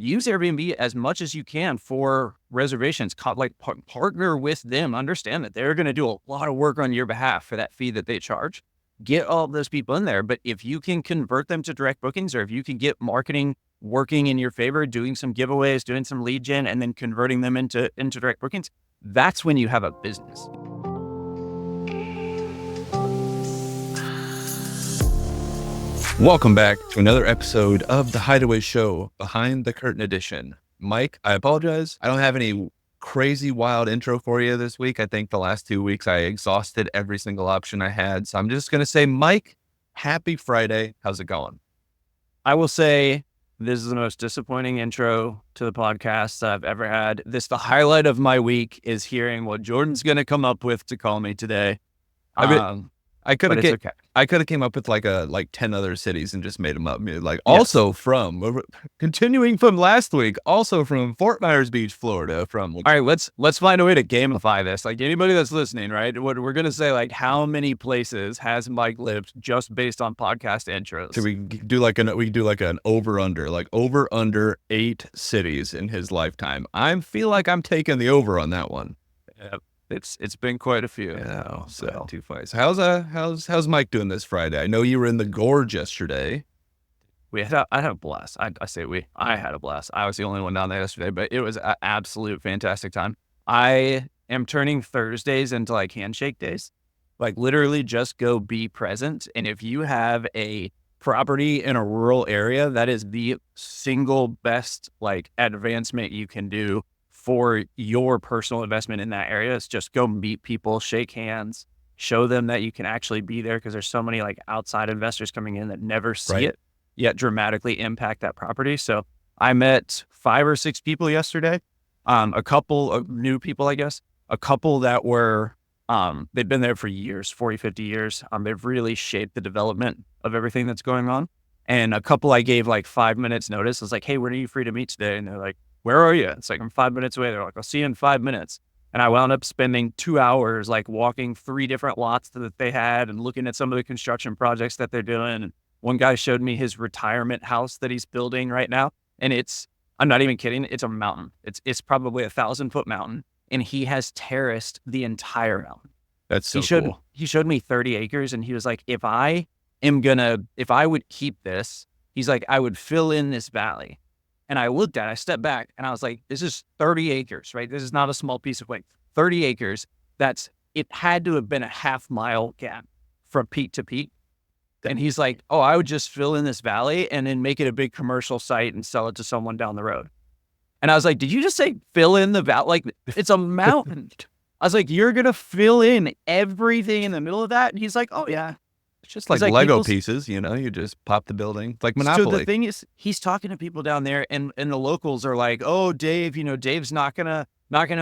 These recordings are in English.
use Airbnb as much as you can for reservations. Partner with them. Understand that they're going to do a lot of work on your behalf for that fee that they charge. Get all of those people in there. But if you can convert them to direct bookings, or if you can get marketing working in your favor, doing some giveaways, doing some lead gen, and then converting them into direct bookings, that's when you have a business. Welcome back to another episode of the Hideaways Show, Behind the Curtain Edition. Mike, I apologize. I don't have any crazy wild intro for you this week. I think the last 2 weeks I exhausted every single option I had. So I'm just going to say, Mike, happy Friday. How's it going? I will say this is the most disappointing intro to the podcast I've ever had. The highlight of my week is hearing what Jordan's going to come up with to call me today. I could have okay. I could have came up with like 10 other cities and just made them up. Also from continuing from last week, also from Fort Myers Beach, Florida. All right, let's find a way to gamify this. Like anybody that's listening, right? What we're gonna say, like, how many places has Mike lived just based on podcast intros? So we do like an over under 8 cities in his lifetime. I feel like I'm taking the over on that one. Yeah. It's been quite a few. Yeah, so 2 fights. How's Mike doing this Friday? I know you were in the Gorge yesterday. I had a blast. I had a blast. I was the only one down there yesterday, but it was an absolute fantastic time. I am turning Thursdays into like handshake days. Like literally just go be present. And if you have a property in a rural area, that is the single best like advancement you can do for your personal investment in that area. Is just go meet people, shake hands, show them that you can actually be there, because there's so many like outside investors coming in that never see it yet dramatically impact that property. So I met 5 or 6 people yesterday, a couple of new people, I guess, a couple that were, they've been there for years, 40, 50 years. They've really shaped the development of everything that's going on. And a couple I gave like 5 minutes notice. I was like, hey, when are you free to meet today? And they're like, where are you? It's like, I'm 5 minutes away. They're like, I'll see you in 5 minutes. And I wound up spending 2 hours, like walking 3 different lots that they had and looking at some of the construction projects that they're doing. And one guy showed me his retirement house that he's building right now. And I'm not even kidding. It's a mountain. It's probably 1,000-foot mountain. And he has terraced the entire mountain. That's so cool. He showed me 30 acres. And he was like, if I would keep this, he's like, I would fill in this valley. And I stepped back and I was like, this is 30 acres, right? This is not a small piece of land. 30 acres. It had to have been a half-mile gap from peak to peak. And he's like, oh, I would just fill in this valley and then make it a big commercial site and sell it to someone down the road. And I was like, did you just say fill in the valley? Like, it's a mountain. I was like, you're going to fill in everything in the middle of that? And he's like, oh, yeah. It's just like Lego pieces, you just pop the building. It's like Monopoly. So the thing is, he's talking to people down there, and the locals are like, oh, Dave, Dave's not gonna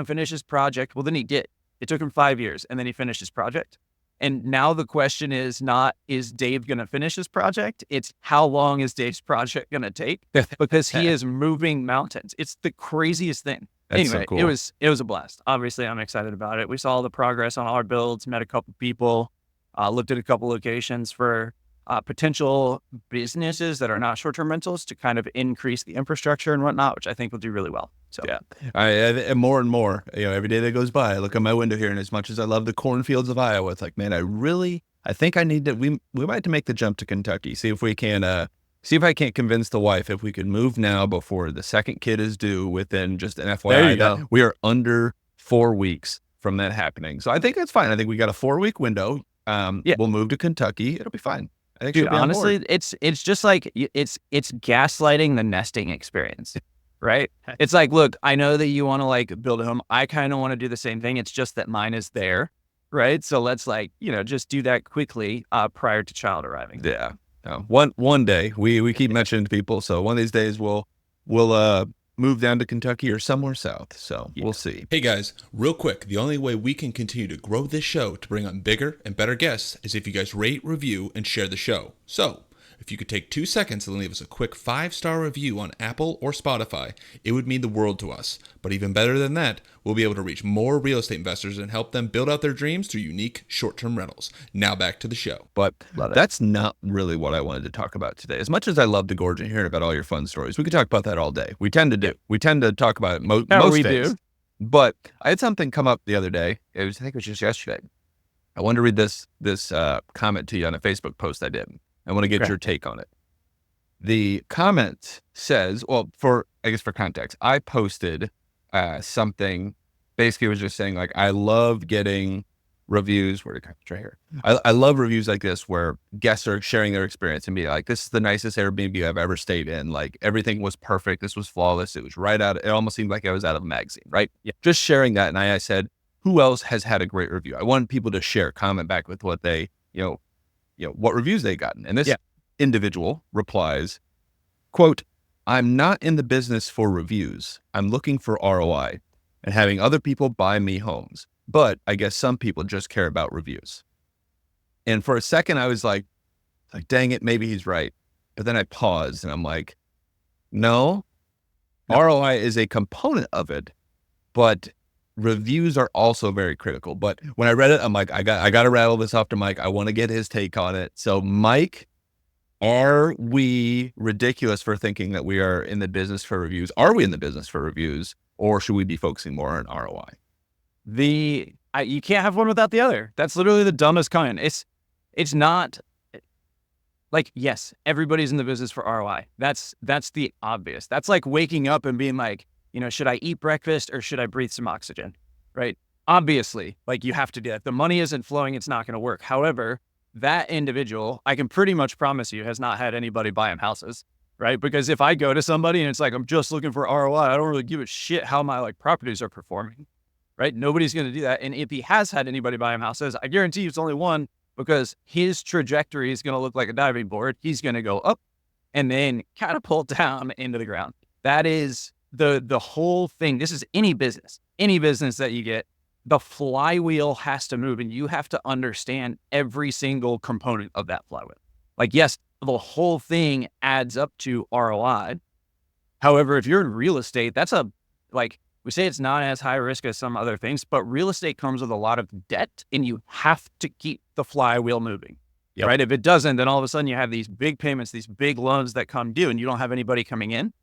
finish his project. Well, then he did. It took him 5 years, and then he finished his project. And now the question is not, is Dave gonna finish his project? It's how long is Dave's project gonna take? Because he is moving mountains. It's the craziest thing. That's anyway, so cool. It was a blast. Obviously, I'm excited about it. We saw all the progress on our builds, met a couple people. Looked at a couple locations for potential businesses that are not short-term rentals to kind of increase the infrastructure and whatnot, which I think will do really well. So yeah, and more and more, every day that goes by, I look at my window here, and as much as I love the cornfields of Iowa, it's like, man, I think I need to. We might have to make the jump to Kentucky. See if I can't convince the wife if we could move now before the second kid is due. Within just an FYI, there you go. We are under 4 weeks from that happening, so I think that's fine. I think we got a 4-week window. We'll move to Kentucky. It'll be fine. I think. Dude, honestly, it's just like it's gaslighting the nesting experience, right? It's like, look, I know that you want to like build a home. I kind of want to do the same thing. It's just that mine is there, right? So let's just do that quickly prior to child arriving. Yeah. One day we keep mentioning to people. So one of these days we'll move down to Kentucky or somewhere south. So We'll see. Hey guys, real quick, the only way we can continue to grow this show to bring on bigger and better guests is if you guys rate, review, and share the show. So If you could take 2 seconds and leave us a quick 5-star review on Apple or Spotify, it would mean the world to us. But even better than that, we'll be able to reach more real estate investors and help them build out their dreams through unique short-term rentals. Now back to the show. But that's not really what I wanted to talk about today. As much as I love to gorge and hear about all your fun stories, we could talk about that all day. We tend to do. We tend to talk about it most days. But I had something come up the other day. I think it was just yesterday. I wanted to read this comment to you on a Facebook post I did. I want to get your take on it. The comment says, well, for context, I posted something. Basically, it was just saying, like, I love getting reviews. Where did it come right here? I love reviews like this where guests are sharing their experience and be like, this is the nicest Airbnb I've ever stayed in. Like, everything was perfect. This was flawless. It was right out. It almost seemed like I was out of a magazine, right? Yeah. Just sharing that. And I said, who else has had a great review? I want people to share, comment back with what they, what reviews they gotten. And this individual replies, quote, I'm not in the business for reviews. I'm looking for ROI and having other people buy me homes. But I guess some people just care about reviews. And for a second, I was like, dang it, maybe he's right. But then I paused and I'm like, no. ROI is a component of it, but reviews are also very critical. But when I read it, I'm like, I got to rattle this off to Mike. I want to get his take on it. So Mike, are we ridiculous for thinking that we are in the business for reviews? Are we in the business for reviews, or should we be focusing more on ROI? You can't have one without the other. That's literally the dumbest kind. It's not like, yes, everybody's in the business for ROI. That's the obvious. That's like waking up and being like, should I eat breakfast or should I breathe some oxygen? Right? Obviously, like, you have to do that. The money isn't flowing. It's not going to work. However, that individual, I can pretty much promise you, has not had anybody buy him houses, right? Because if I go to somebody and it's like, I'm just looking for ROI, I don't really give a shit how my properties are performing, right? Nobody's going to do that. And if he has had anybody buy him houses, I guarantee you it's only one, because his trajectory is going to look like a diving board. He's going to go up and then catapult down into the ground. That is the whole thing. This is any business that you get. The flywheel has to move, and you have to understand every single component of that flywheel. Like, yes, the whole thing adds up to ROI. However, if you're in real estate, we say it's not as high risk as some other things, but real estate comes with a lot of debt, and you have to keep the flywheel moving, right? If it doesn't, then all of a sudden you have these big payments, these big loans that come due, and you don't have anybody coming in.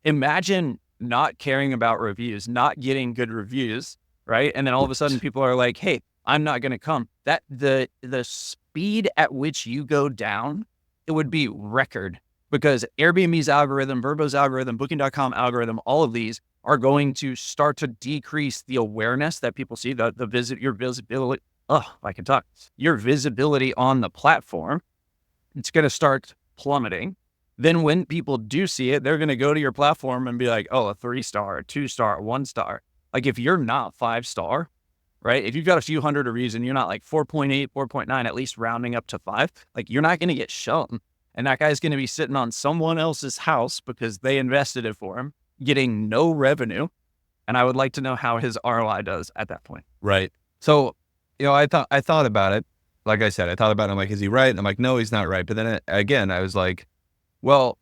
Imagine not caring about reviews, not getting good reviews, right? And then all of a sudden people are like, hey, I'm not going to come. That the speed at which you go down, it would be record, because Airbnb's algorithm, Vrbo's algorithm, Booking.com algorithm, all of these are going to start to decrease the awareness that people see, your visibility. Your visibility on the platform. It's going to start plummeting. Then when people do see it, they're going to go to your platform and be like, oh, a 3-star, a 2-star, a 1-star. Like, if you're not 5-star, right? If you've got a few hundred reviews and you're not like 4.8, 4.9, at least rounding up to 5, like, you're not going to get shown. And that guy's going to be sitting on someone else's house because they invested it for him, getting no revenue. And I would like to know how his ROI does at that point. Right. So, I thought about it. Like I said, I thought about it. I'm like, is he right? And I'm like, no, he's not right. But then again, I was like, well,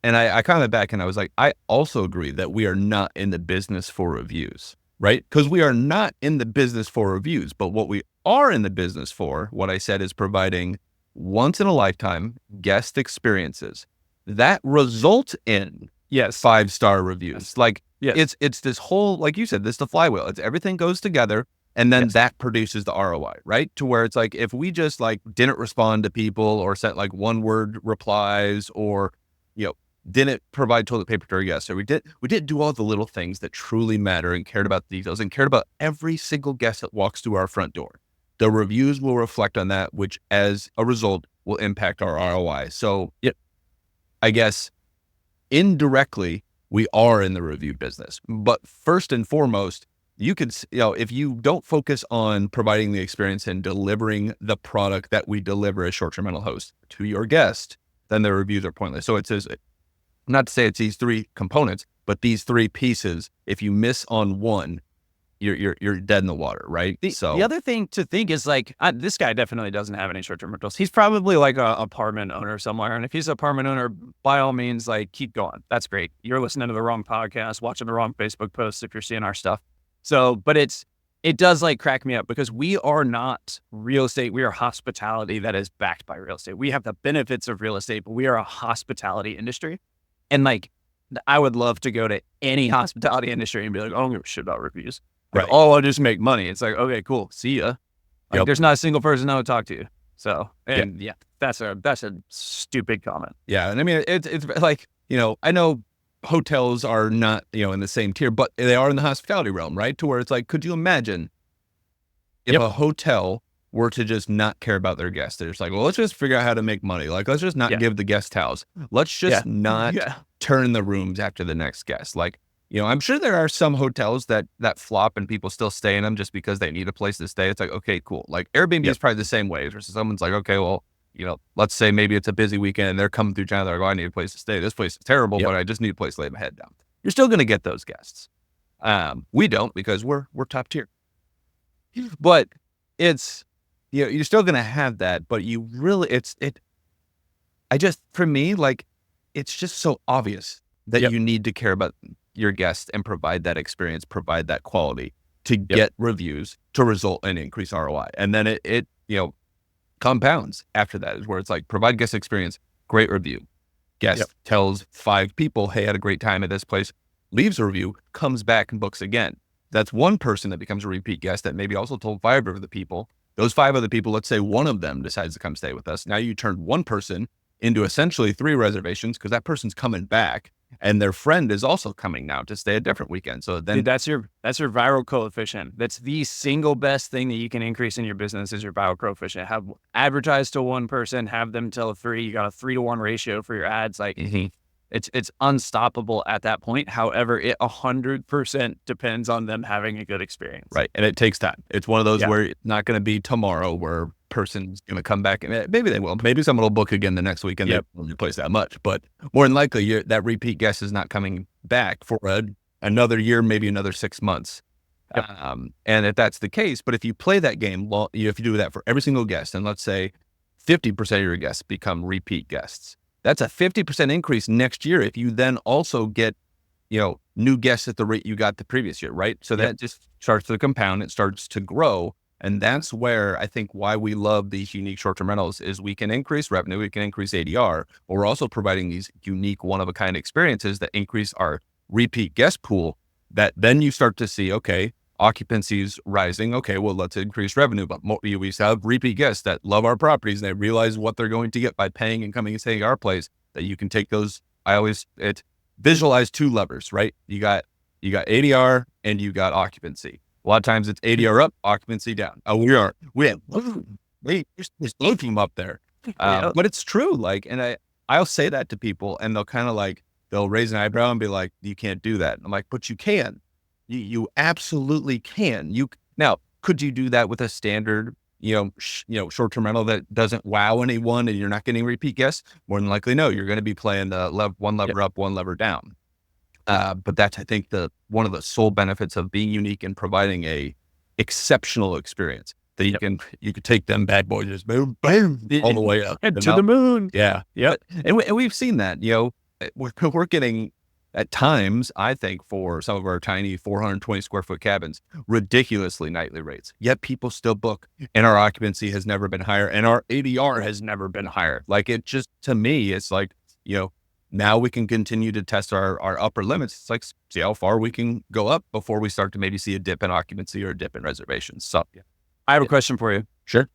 and I commented back and I was like, I also agree that we are not in the business for reviews, right? Because we are not in the business for reviews, but what we are in the business for, what I said, is providing once in a lifetime guest experiences that result in 5-star reviews. It's this whole, like you said, this is the flywheel. It's everything goes together. And then that produces the ROI, right? To where it's like, if we just didn't respond to people or sent 1-word replies or, didn't provide toilet paper to our guests, or we didn't do all the little things that truly matter and cared about the details and cared about every single guest that walks through our front door, the reviews will reflect on that, which as a result will impact our ROI. So I guess indirectly we are in the review business, but first and foremost, you could, if you don't focus on providing the experience and delivering the product that we deliver as short-term rental hosts to your guest, then the reviews are pointless. So it says, not to say it's these 3 components, but these 3 pieces, if you miss on one, you're dead in the water, right? The other thing to think is like, this guy definitely doesn't have any short-term rentals. He's probably like a apartment owner somewhere. And if he's an apartment owner, by all means, like keep going. That's great. You're listening to the wrong podcast, watching the wrong Facebook posts if you're seeing our stuff. So, but it does like crack me up because we are not real estate. We are hospitality that is backed by real estate. We have the benefits of real estate, but we are a hospitality industry. And like, I would love to go to any hospitality industry and be like, I don't give a shit about reviews. Like, Right. oh, I'll just make money. It's like, okay, cool. See ya. Like, Yep. there's not a single person I would talk to. So, and yeah, that's a stupid comment. Yeah. And I mean, it's like, I know hotels are not, in the same tier, but they are in the hospitality realm, right? To where it's like, could you imagine if a hotel were to just not care about their guests? They're just like, well, let's just figure out how to make money. Like, let's just not give the guest towels. Let's just not turn the rooms after the next guest. Like, I'm sure there are some hotels that flop and people still stay in them just because they need a place to stay. It's like, okay, cool. Like Airbnb is probably the same way. Or someone's like, okay, well, let's say maybe it's a busy weekend and they're coming through China. They're like, oh, I need a place to stay. This place is terrible, but I just need a place to lay my head down. You're still going to get those guests. We don't because we're top tier. But it's, you're still going to have that, but you really, for me, like, it's just so obvious that you need to care about your guests and provide that experience, provide that quality to get reviews to result in increased ROI. And then it compounds after that is where it's like, provide guest experience, great review. Guest tells 5 people, hey, I had a great time at this place, leaves a review, comes back and books again. That's one person that becomes a repeat guest that maybe also told 5 of the people. Those 5 other people, let's say one of them decides to come stay with us. Now you turned one person into essentially 3 reservations because that person's coming back and their friend is also coming now to stay a different weekend. So then that's your viral coefficient. That's the single best thing that you can increase in your business is your viral coefficient. Have advertise to one person, have them tell 3. You got a 3-to-1 ratio for your ads. Like it's unstoppable at that point. However, it 100% depends on them having a good experience. Right. And it takes time. It's one of those where it's not going to be tomorrow where person's going to come back and maybe they will. Maybe someone will book again the next week and they won't replace that much. But more than likely, that repeat guest is not coming back for another year, maybe another 6 months. And if that's the case, but if you play that game, well, if you do that for every single guest, and let's say 50% of your guests become repeat guests, that's a 50% increase next year. If you then also get, new guests at the rate you got the previous year, right? So that just starts to compound. It starts to grow. And that's where I think why we love these unique short-term rentals is we can increase revenue, we can increase ADR, but we're also providing these unique one-of-a-kind experiences that increase our repeat guest pool that then you start to see, okay, occupancy's rising. Okay, well, let's increase revenue, but we have repeat guests that love our properties and they realize what they're going to get by paying and coming and staying at our place, that you can take those. Visualize 2 levers, right? You got ADR and you got occupancy. A lot of times it's ADR up, occupancy down. There's no team up there. But it's true. Like, and I'll say that to people and they'll kind of like, they'll raise an eyebrow and be like, you can't do that. I'm like, but you can. You absolutely can. Now, could you do that with a standard, short-term rental that doesn't wow anyone and you're not getting repeat guests? More than likely, no. You're going to be playing the one lever up, one lever down. But that's, I think, one of the sole benefits of being unique and providing a exceptional experience that you can take them bad boys just boom, boom, all the way up and to the moon. Yeah. And we've seen that. We're getting at times, I think, for some of our tiny 420 square foot cabins, ridiculously nightly rates. Yet people still book, and our occupancy has never been higher, and our ADR has never been higher. Like, it just, to me, it's like, now we can continue to test our upper limits. It's like, see how far we can go up before we start to maybe see a dip in occupancy or a dip in reservations. So I have a question for you. Sure.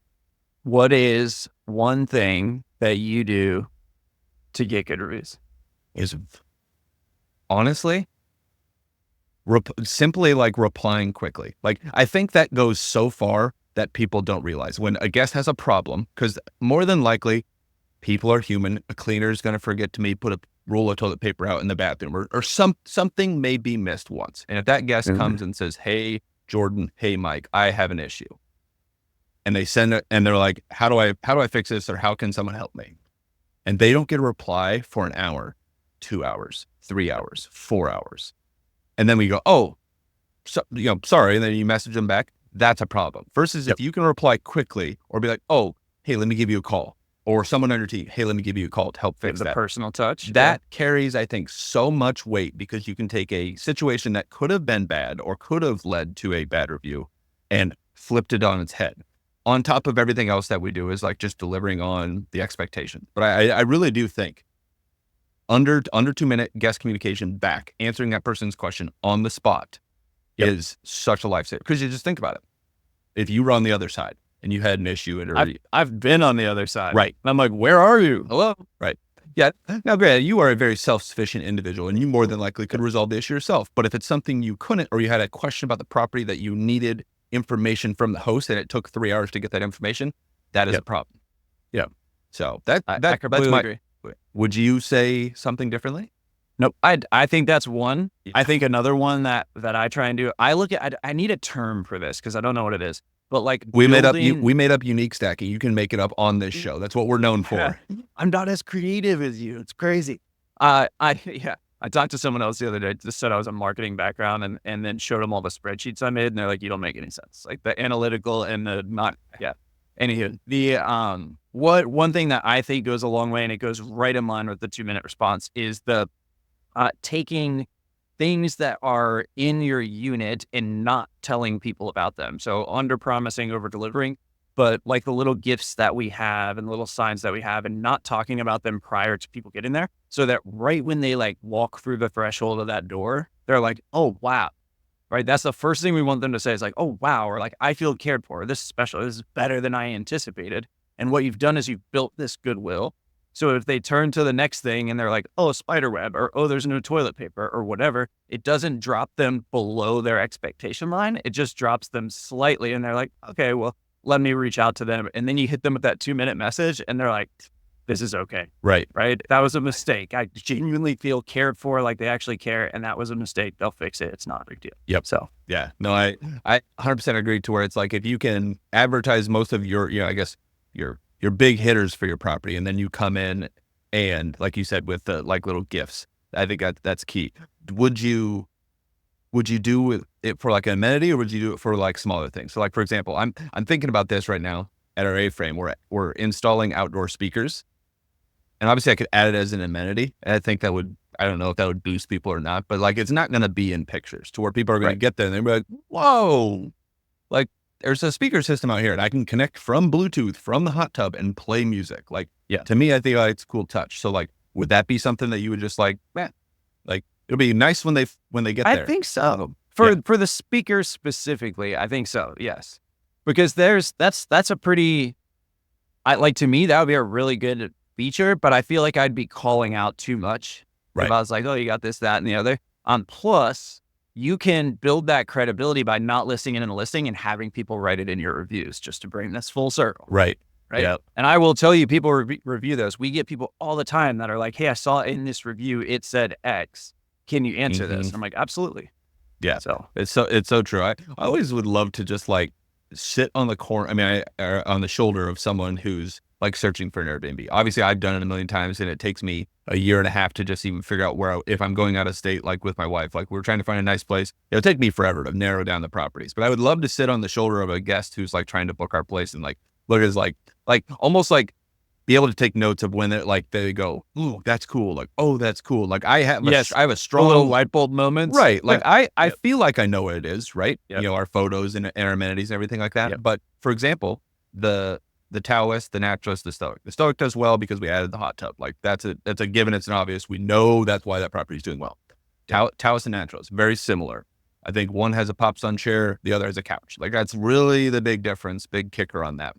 What is one thing that you do to get good reviews? Is honestly, simply like replying quickly. Like, I think that goes so far that people don't realize when a guest has a problem, because more than likely people are human. A cleaner is going to forget to put a roll of toilet paper out in the bathroom or something may be missed once. And if that guest comes and says, hey, Jordan, hey, Mike, I have an issue. And they send it and they're like, how do I fix this? Or how can someone help me? And they don't get a reply for an hour, 2 hours, 3 hours, 4 hours. And then we go, oh, sorry, and then you message them back, that's a problem. Versus if you can reply quickly or be like, oh, hey, let me give you a call. Or someone on your team, hey, let me give you a call to help fix the that. personal touch. That carries, I think, so much weight because you can take a situation that could have been bad or could have led to a bad review and flipped it on its head. On top of everything else that we do is like just delivering on the expectation. But I really do think under 2-minute guest communication back, answering that person's question on the spot is such a lifesaver. Because you just think about it. If you were on the other side and you had an issue, I've been on the other side. Right. And I'm like, where are you? Hello? Right. Yeah. Now, granted, you are a very self-sufficient individual and you more than likely could resolve the issue yourself. But if it's something you couldn't, or you had a question about the property that you needed information from the host and it took 3 hours to get that information, that is a problem. Yeah. So that's my agree. Would you say something differently? Nope. I think that's one. I think another one that I try and do, I need a term for this because I don't know what it is. But like we made up unique stacking. You can make it up on this show. That's what we're known for. I'm not as creative as you. It's crazy. I talked to someone else the other day. Just said I was a marketing background, and then showed them all the spreadsheets I made, and they're like, "You don't make any sense." Like the analytical and the not. Yeah. Anywho, the one thing that I think goes a long way, and it goes right in line with the 2-minute response, is the taking things that are in your unit and not telling people about them. So under promising, over delivering, but like the little gifts that we have and the little signs that we have and not talking about them prior to people getting there. So that right when they like walk through the threshold of that door, they're like, oh, wow. Right. That's the first thing we want them to say is like, oh, wow. Or like, I feel cared for. This is special. This is better than I anticipated. And what you've done is you've built this goodwill. So if they turn to the next thing and they're like, oh, a spider web, or oh, there's no toilet paper or whatever, it doesn't drop them below their expectation line. It just drops them slightly. And they're like, okay, well, let me reach out to them. And then you hit them with that 2-minute message and they're like, this is okay. Right. Right. That was a mistake. I genuinely feel cared for, like they actually care. And that was a mistake. They'll fix it. It's not a big deal. Yep. So, yeah, no, I 100% agree to where it's like, if you can advertise most of your, I guess your big hitters for your property, and then you come in and, like you said, with the like little gifts, I think that's key. Would you do it for like an amenity, or would you do it for like smaller things? So like, for example, I'm thinking about this right now at our A-frame. We're installing outdoor speakers, and obviously I could add it as an amenity. And I think I don't know if that would boost people or not, but like, it's not going to be in pictures to where people are going to get there and they're like, whoa, like, there's a speaker system out here and I can connect from Bluetooth from the hot tub and play music. Like, to me, I think it's a cool touch. So like, would that be something that you would just like, man, like, it'll be nice when they get there? I think so. For the speakers specifically, I think so. Yes. Because that's a pretty, to me, that would be a really good feature, but I feel like I'd be calling out too much. Right. If I was like, oh, you got this, that, and the other. Plus, you can build that credibility by not listing it in a listing and having people write it in your reviews, just to bring this full circle. Right. Right. Yep. And I will tell you, people review those. We get people all the time that are like, hey, I saw in this review, it said X. Can you answer this? And I'm like, absolutely. Yeah. So it's so true. I always would love to just like sit on the corner. I mean, on the shoulder of someone who's like searching for an Airbnb. Obviously I've done it a million times and it takes me a year and a half to just even figure out if I'm going out of state, like with my wife, like we're trying to find a nice place. It'll take me forever to narrow down the properties, but I would love to sit on the shoulder of a guest who's like trying to book our place and like, look at like almost like be able to take notes of when they go, ooh, that's cool. Like, oh, that's cool. Like I have a strong little light bulb moments. Right. Like I feel like I know what it is, right? Yep. Our photos and our amenities and everything like that. Yep. But for example, the Taoist, the Naturalist, the Stoic. The Stoic does well because we added the hot tub. Like that's a given. It's an obvious. We know that's why that property is doing well. Taoist and Naturalist, very similar. I think one has a pop sun chair, the other has a couch. Like that's really the big difference, big kicker on that.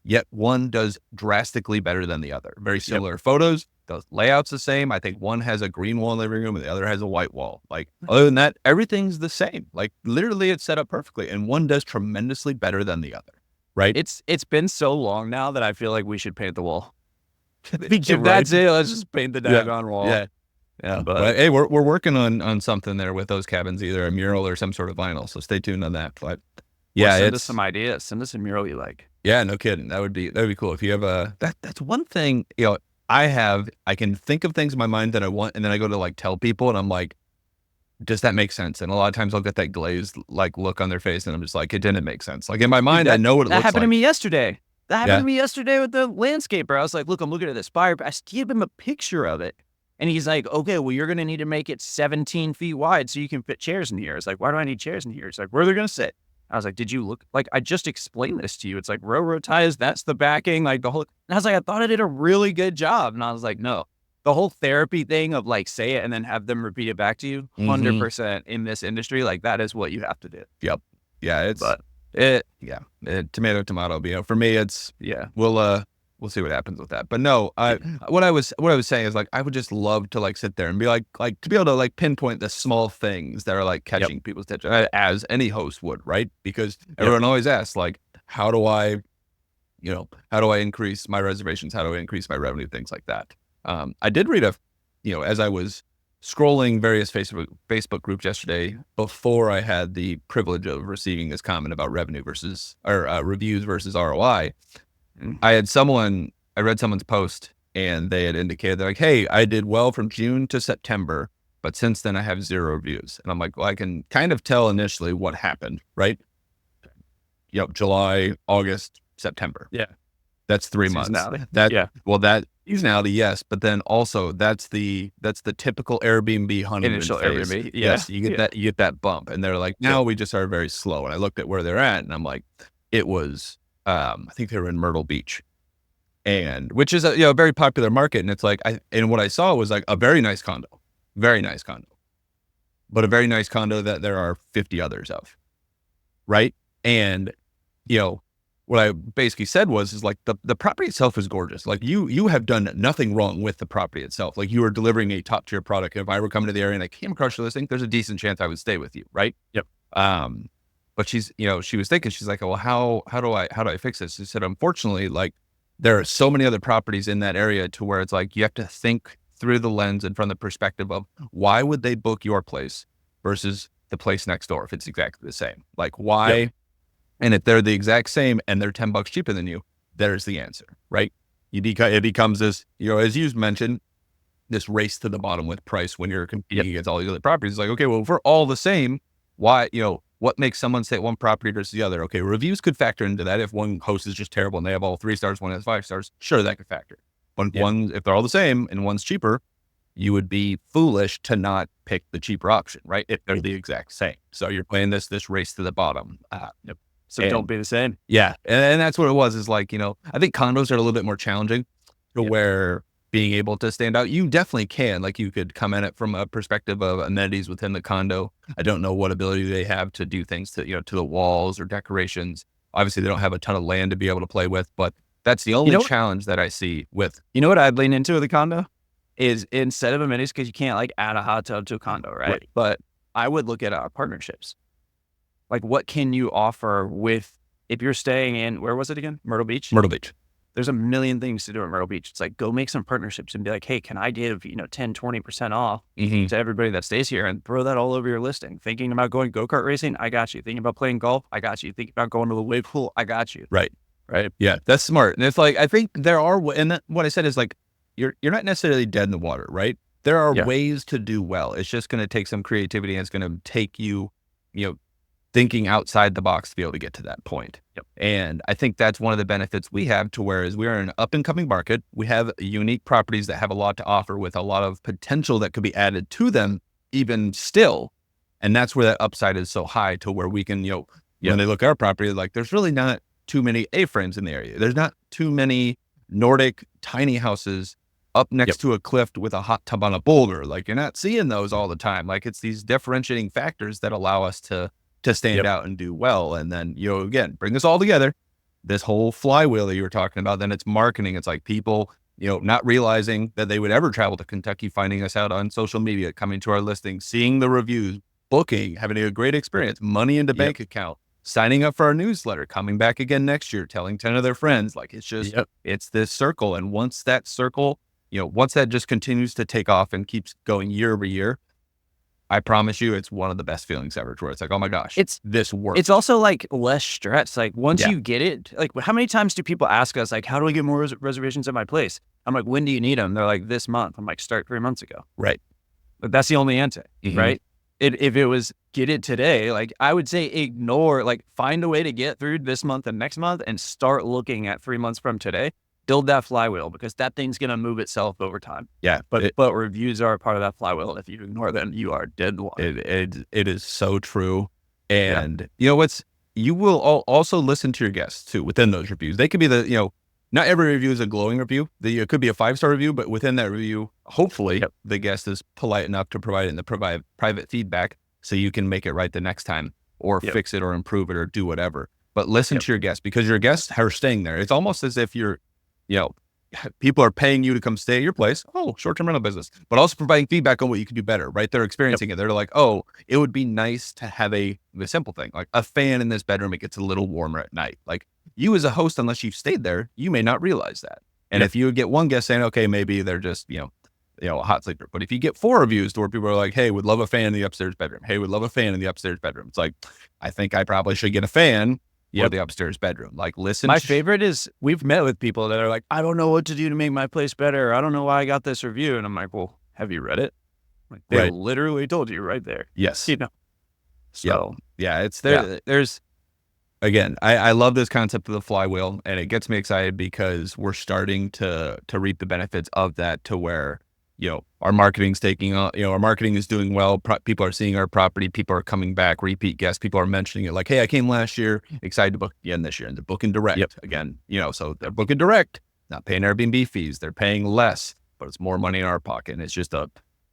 Yet one does drastically better than the other. Very similar photos, the layout's the same. I think one has a green wall in the living room and the other has a white wall. Like other than that, everything's the same. Like literally it's set up perfectly and one does tremendously better than the other. Right. It's been so long now that I feel like we should paint the wall. If that's it, let's just paint the daggone wall. Yeah. Yeah. But hey, we're working on something there with those cabins, either a mural or some sort of vinyl. So stay tuned on that. But yeah, send us some ideas. Send us a mural you like. Yeah, no kidding. That would be cool. If you have that's one thing, I can think of things in my mind that I want, and then I go to like tell people and I'm like, does that make sense? And a lot of times I'll get that glazed like look on their face, and I'm just like, it didn't make sense. Like in my mind, I know what it That looks happened like. to me yesterday. That happened Yeah. to me yesterday with the landscaper. I was like, look, I'm looking at this fire. I gave him a picture of it. And he's like, okay, well, you're going to need to make it 17 feet wide so you can fit chairs in here. It's like, why do I need chairs in here? It's like, where are they going to sit? I was like, did you look? Like, I just explained this to you. It's like railroad ties. That's the backing. Like the whole, and I was like, I thought I did a really good job. And I was like, no, the whole therapy thing of like, say it and then have them repeat it back to you. 100% in this industry. Like that is what you have to do. Yep. Yeah. It's, But tomato, tomato. You know, for me, it's, yeah. we'll see what happens with that. But no, what I was saying is like, I would just love to like sit there and be like to be able to like pinpoint the small things that are like catching people's attention, as any host would, right? Because everyone always asks like, how do I increase my reservations? How do I increase my revenue? Things like that. I did read as I was scrolling various Facebook groups yesterday before I had the privilege of receiving this comment about revenue versus reviews versus ROI. I read someone's post and they had indicated they're like, hey, I did well from June to September, but since then I have 0 reviews. And I'm like, well, I can kind of tell initially what happened, right? Yep. July, August, September. Yeah. That's 3 months. Seasonality. Well, that seasonality, yes. But then also that's the typical Airbnb honeymoon Initial phase. Airbnb. Yes. You get that bump and they're like, now we just are very slow. And I looked at where they're at and I'm like, it was, I think they were in Myrtle Beach, and which is a very popular market. And it's like, what I saw was like a very nice condo, but a very nice condo that there are 50 others of, right? And what I basically said is like the property itself is gorgeous. Like you have done nothing wrong with the property itself. Like you are delivering a top tier product. If I were coming to the area and I came across your listing, there's a decent chance I would stay with you, right? Yep. But she was thinking, she's like, well, how do I fix this? She said, unfortunately, like there are so many other properties in that area to where it's like, you have to think through the lens and from the perspective of why would they book your place versus the place next door if it's exactly the same? Like why? Yep. And if they're the exact same and they're $10 cheaper than you, there's the answer, right? It becomes this, as you mentioned, this race to the bottom with price when you're competing against all these other properties. It's like, okay, well, if we're all the same, why, what makes someone say one property versus the other? Okay, reviews could factor into that. If one host is just terrible and they have all 3 stars, one has 5 stars, sure, that could factor. But if they're all the same and one's cheaper, you would be foolish to not pick the cheaper option, right? If they're the exact same. So you're playing this race to the bottom. So don't be the same. Yeah. And that's what it was, is like, I think condos are a little bit more challenging to where being able to stand out, you definitely can. Like you could come at it from a perspective of amenities within the condo. I don't know what ability they have to do things to, to the walls or decorations. Obviously they don't have a ton of land to be able to play with, but that's the only challenge that I see with. You know what I'd lean into with a condo is instead of amenities, because you can't like add a hot tub to a condo, right? But I would look at partnerships. Like what can you offer if you're staying in, where was it again? Myrtle Beach? Myrtle Beach. There's a million things to do in Myrtle Beach. It's like, go make some partnerships and be like, hey, can I give, 10, 20% off to everybody that stays here, and throw that all over your listing. Thinking about going go-kart racing? I got you. Thinking about playing golf? I got you. Thinking about going to the wave pool? I got you. Right. Yeah. That's smart. And it's like, I think there are, and what I said is like, you're not necessarily dead in the water, right? There are ways to do well. It's just going to take some creativity, and it's going to take you, thinking outside the box to be able to get to that point. And I think that's one of the benefits we have, to whereas we are in an up and coming market, we have unique properties that have a lot to offer with a lot of potential that could be added to them even still. And that's where that upside is so high, to where we can, when they look at our property, like there's really not too many A-frames in the area. There's not too many Nordic tiny houses up next to a cliff with a hot tub on a boulder. Like you're not seeing those all the time. Like it's these differentiating factors that allow us to stand out and do well. And then, again, bring this all together, this whole flywheel that you were talking about, then it's marketing. It's like people, not realizing that they would ever travel to Kentucky, finding us out on social media, coming to our listing, seeing the reviews, booking, having a great experience, money into bank account, signing up for our newsletter, coming back again next year, telling 10 of their friends. Like it's just, it's this circle. And once that circle, once that just continues to take off and keeps going year over year, I promise you, it's one of the best feelings ever, where it's like, oh my gosh, this works. It's also like less stress. Like once you get it, like how many times do people ask us, like, how do I get more reservations at my place? I'm like, when do you need them? They're like, this month. I'm like, start 3 months ago. Right. But that's the only answer, right? if it was get it today, like I would say ignore, like find a way to get through this month and next month and start looking at 3 months from today. Build that flywheel because that thing's going to move itself over time. Yeah. But reviews are a part of that flywheel. And if you ignore them, you are dead one. It is so true. And you know you will also listen to your guests too within those reviews. They could be not every review is a glowing review. It could be a 5-star review, but within that review, hopefully the guest is polite enough to provide private feedback so you can make it right the next time or fix it or improve it or do whatever. But listen to your guests because your guests are staying there. It's almost as if people are paying you to come stay at your place. Oh, short-term rental business, but also providing feedback on what you can do better, right? They're experiencing it. They're like, oh, it would be nice to have the simple thing, like a fan in this bedroom. It gets a little warmer at night. Like you as a host, unless you've stayed there, you may not realize that. And if you get one guest saying, okay, maybe they're just, a hot sleeper. But if you get 4 reviews to where people are like, hey, would love a fan in the upstairs bedroom. Hey, would love a fan in the upstairs bedroom. It's like, I think I probably should get a fan for the upstairs bedroom. Like, listen. My favorite is we've met with people that are like, I don't know what to do to make my place better. I don't know why I got this review. And I'm like, well, have you read it? Like, they literally told you right there. Yes. So it's there. There's, again, I love this concept of the flywheel, and it gets me excited because we're starting to reap the benefits of that to where, our marketing's taking on, our marketing is doing well. People are seeing our property. People are coming back, repeat guests. People are mentioning it like, hey, I came last year, excited to book again this year. And they're booking direct again, so they're booking direct, not paying Airbnb fees. They're paying less, but it's more money in our pocket. And it's just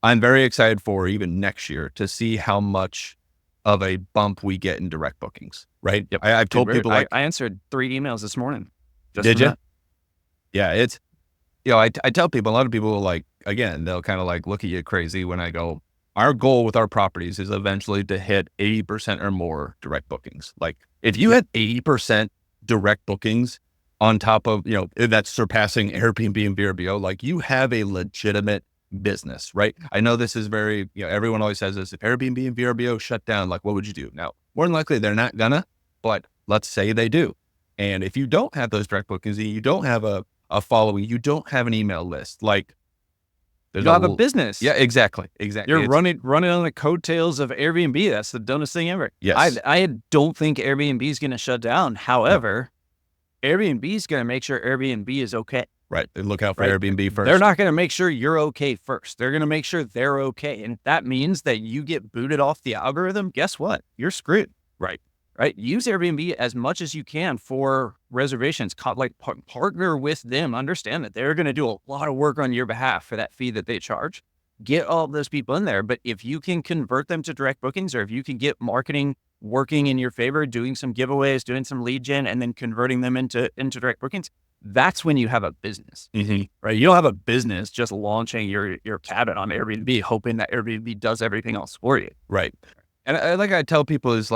I'm very excited for even next year to see how much of a bump we get in direct bookings, right? Yep. I've told people I answered 3 emails this morning. Did you? Yeah, it's, I tell people, a lot of people will again, they'll kind of look at you crazy when I go, our goal with our properties is eventually to hit 80% or more direct bookings. Like if you had 80% direct bookings on top of, that's surpassing Airbnb and VRBO, like you have a legitimate business, right? I know this is very, everyone always says this, if Airbnb and VRBO shut down, like what would you do? Now, more than likely they're not gonna, but let's say they do. And if you don't have those direct bookings and you don't have a following, you don't have an email list, like you don't have a business. Yeah, exactly. You're running on the coattails of Airbnb. That's the dumbest thing ever. Yes. I don't think Airbnb is going to shut down. However, Airbnb is going to make sure Airbnb is okay. Right. They look out for Airbnb first. They're not going to make sure you're okay first. They're going to make sure they're okay. And if that means that you get booted off the algorithm, guess what? You're screwed. Right. Use Airbnb as much as you can for reservations. Partner with them. Understand that they're going to do a lot of work on your behalf for that fee that they charge. Get all of those people in there. But if you can convert them to direct bookings, or if you can get marketing working in your favor, doing some giveaways, doing some lead gen, and then converting them into direct bookings, that's when you have a business, right? You don't have a business just launching your cabin on Airbnb, hoping that Airbnb does everything else for you. Right. And I tell people is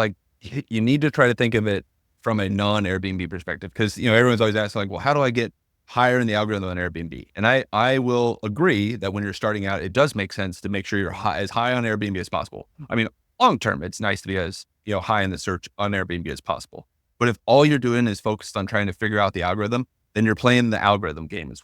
you need to try to think of it from a non-Airbnb perspective, because everyone's always asking well, how do I get higher in the algorithm on Airbnb? And I will agree that when you're starting out, it does make sense to make sure you're as high on Airbnb as possible. I mean, long term, it's nice to be as high in the search on Airbnb as possible. But if all you're doing is focused on trying to figure out the algorithm, then you're playing the algorithm game. Is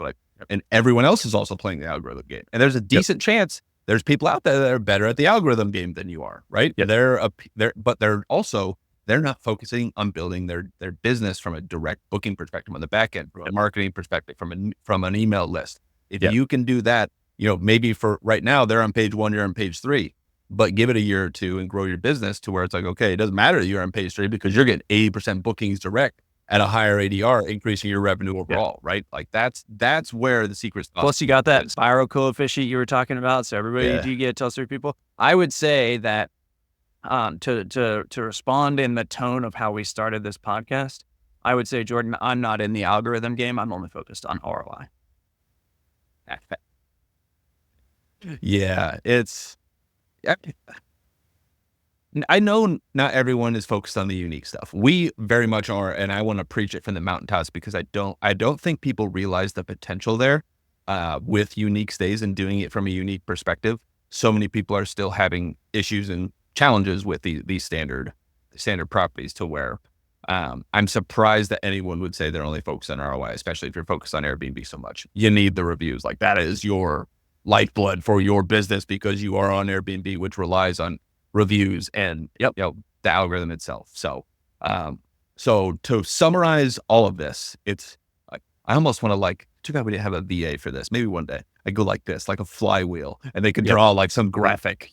and everyone else is also playing the algorithm game. And there's a decent chance there's people out there that are better at the algorithm game than you are, right? Yeah. But they're not focusing on building their business from a direct booking perspective on the back end, from a marketing perspective, from an email list. If you can do that, maybe for right now they're on page 1, you're on page 3, but give it a year or 2 and grow your business to where it's okay, it doesn't matter that you're on page 3 because you're getting 80% bookings direct at a higher ADR, increasing your revenue overall, right? Like that's where the secret's. Plus you got that spiral coefficient you were talking about. So everybody, do you get tell 3 people? I would say that to respond in the tone of how we started this podcast, I would say, Jordan, I'm not in the algorithm game. I'm only focused on ROI. Yeah, I know not everyone is focused on the unique stuff. We very much are, and I want to preach it from the mountaintops because I don't think people realize the potential there with unique stays and doing it from a unique perspective. So many people are still having issues and challenges with these standard properties to where I'm surprised that anyone would say they're only focused on ROI, especially if you're focused on Airbnb so much. You need the reviews. Like that is your lifeblood for your business because you are on Airbnb, which relies on reviews, and the algorithm itself. So, so to summarize all of this, it's like, I almost want to like, too bad we didn't have a VA for this. Maybe one day I go like this, like a flywheel, and they could draw like some graphic,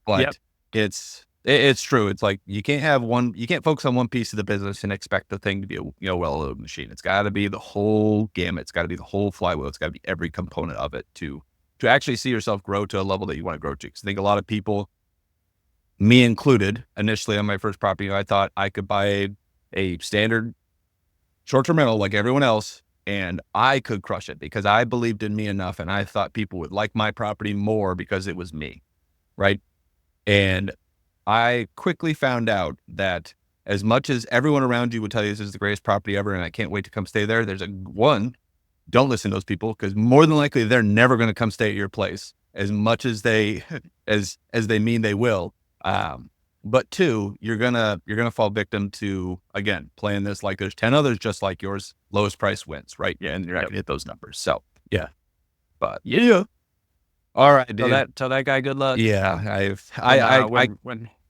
but it's true. It's like, you can't focus on one piece of the business and expect the thing to be a well-oiled machine. It's got to be the whole gamut. It's got to be the whole flywheel. It's got to be every component of it to actually see yourself grow to a level that you want to grow to. Because I think a lot of people, me included, initially on my first property, I thought I could buy a standard short-term rental like everyone else, and I could crush it because I believed in me enough, and I thought people would like my property more because it was me, right? And I quickly found out that as much as everyone around you would tell you this is the greatest property ever and I can't wait to come stay there, don't listen to those people, because more than likely they're never going to come stay at your place as much as they as they mean they will. But two, you're gonna fall victim to, again, playing this like there's 10 others just like yours. Lowest price wins, right? Yeah, and you're not gonna hit those numbers. So yeah, but all right, dude. Tell that guy good luck. Yeah,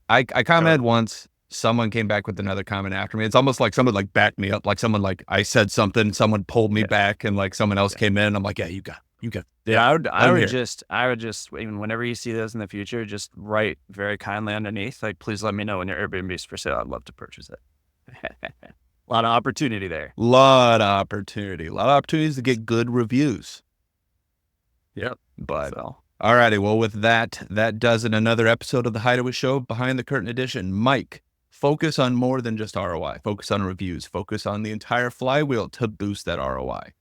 I commented once. Someone came back with another comment after me. It's almost like someone like backed me up, like someone like I said something, someone pulled me back, and like someone else came in. I'm like, yeah, you got. Yeah, I would just, even whenever you see those in the future, just write very kindly underneath, like, please let me know when your Airbnb is for sale. I'd love to purchase it. A lot of opportunity there. A lot of opportunities to get good reviews. Yep. But all righty. Well, with that does it. Another episode of the Hideaways Show, Behind the Curtain edition. Mike, focus on more than just ROI. Focus on reviews. Focus on the entire flywheel to boost that ROI.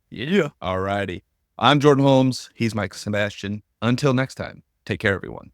Yeah. All righty. I'm Jordan Holmes. He's Mike Sebastian. Until next time, take care, everyone.